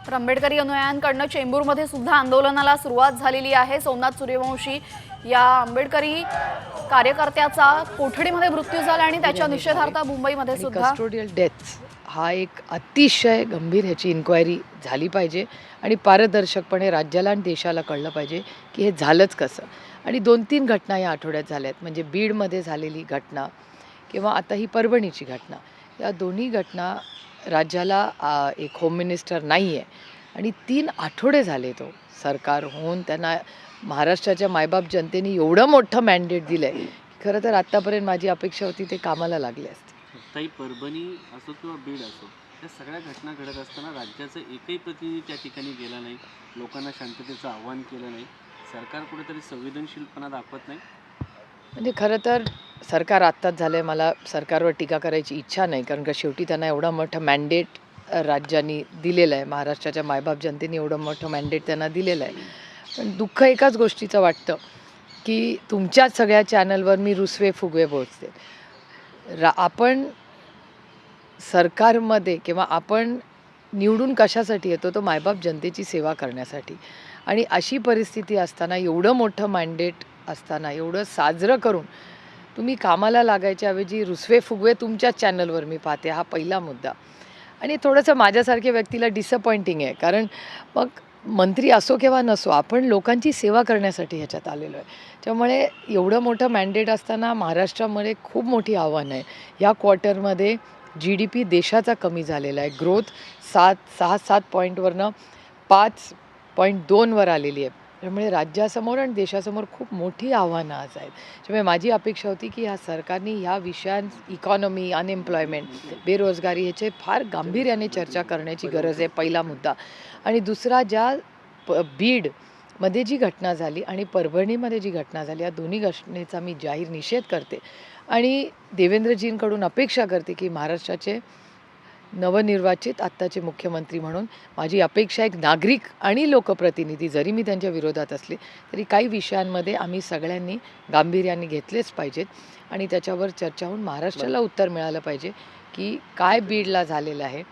तर आंबेडकरी अनुयायांकडनं चेंबूरमध्ये सुद्धा आंदोलनाला सुरुवात झालेली आहे। सोमनाथ सूर्यवंशी या आंबेडकरी कार्यकर्त्याचा कोठडीमध्ये मृत्यू झाला आणि त्याच्या निषेधार्थ मुंबईमध्ये सुद्धा कस्टोडियल डेथ्स हा एक अतिशय गंभीर ह्याची इन्क्वायरी झाली पाहिजे आणि पारदर्शकपणे राज्याला आणि देशाला कळलं पाहिजे की हे झालंच कसं। आणि 2-3 घटना या आठवड्यात झाल्यात, म्हणजे बीडमध्ये झालेली घटना किंवा आता ही परभणीची घटना, या दोन्ही घटना राज्याला एक होम मिनिस्टर नाही आहे आणि 3 आठवडे झाले तो सरकार होऊन त्यांना महाराष्ट्राच्या मायबाप जनतेने एवढं मोठं मॅन्डेट दिलं आहे। खरं तर आत्तापर्यंत माझी अपेक्षा होती ते कामाला लागले असते। ताई, परभणी असो किंवा बीड असो, या सगळ्या घटना घडत असताना राज्याचं एकही प्रतिनिधी त्या ठिकाणी गेला नाही, लोकांना शांततेचं आव्हान केलं नाही। सरकार कुठेतरी संवेदनशीलपणा दाखवत नाही। म्हणजे खरं तर सरकार आत्ताच झालं आहे, मला सरकारवर टीका करायची इच्छा नाही, कारण का शेवटी त्यांना एवढा मोठं मॅन्डेट राज्यांनी दिलेलं आहे, महाराष्ट्राच्या मायबाप जनतेने एवढं मोठं मॅन्डेट त्यांना दिलेलं आहे। पण दुःख एकाच गोष्टीचं वाटतं की तुमच्याच सगळ्या चॅनलवर मी रुसवे फुगवे बोलते। आपण सरकारमध्ये किंवा आपण निवडून कशासाठी येतो, तो मायबाप जनतेची सेवा करण्यासाठी। आणि अशी परिस्थिती असताना, एवढं मोठं मॅन्डेट असताना, एवढं साजरं करून तुम्ही कामाला लागायच्या ऐवजी रुसवे फुगवे तुमच्याच चॅनलवर मी पाहते, हा पहिला मुद्दा। आणि थोडंसं माझ्यासारख्या व्यक्तीला डिसअपॉइंटिंग आहे, कारण मग मंत्री असो किंवा नसो, आपण लोकांची सेवा करण्यासाठी ह्याच्यात आलेलो आहे। त्यामुळे एवढं मोठं मॅन्डेट असताना महाराष्ट्रामध्ये खूप मोठी आव्हानं आहे। या क्वार्टरमध्ये GDP देशाचा कमी झालेला आहे, ग्रोथ 6-7 पॉईंटवरनं 5.2वर आलेली आहे। त्यामुळे राज्यासमोर आणि देशासमोर खूप मोठी आव्हानं आज आहेत। त्यामुळे माझी अपेक्षा होती की ह्या सरकारने ह्या इकॉनॉमी, अनएम्प्लॉयमेंट, बेरोजगारी ह्याचे फार गांभीर्याने चर्चा करण्याची गरज आहे, पहिला मुद्दा। आणि दुसरा, बीडमध्ये जी घटना झाली आणि परभणीमध्ये जी घटना झाली, या दोन्ही घटनेचा मी जाहीर निषेध करते आणि देवेंद्रजींकडून अपेक्षा करते की महाराष्ट्राचे नवनिर्वाचित आत्ताचे मुख्यमंत्री म्हणून माझी अपेक्षा, एक नागरिक आणि लोकप्रतिनिधी जरी मी त्यांच्या विरोधात असले तरी काही विषयांमध्ये आम्ही सगळ्यांनी गांभीर्याने घेतलेच पाहिजेत आणि त्याच्यावर चर्चा होऊन महाराष्ट्राला उत्तर मिळालं पाहिजे की काय बीडला झालेलं आहे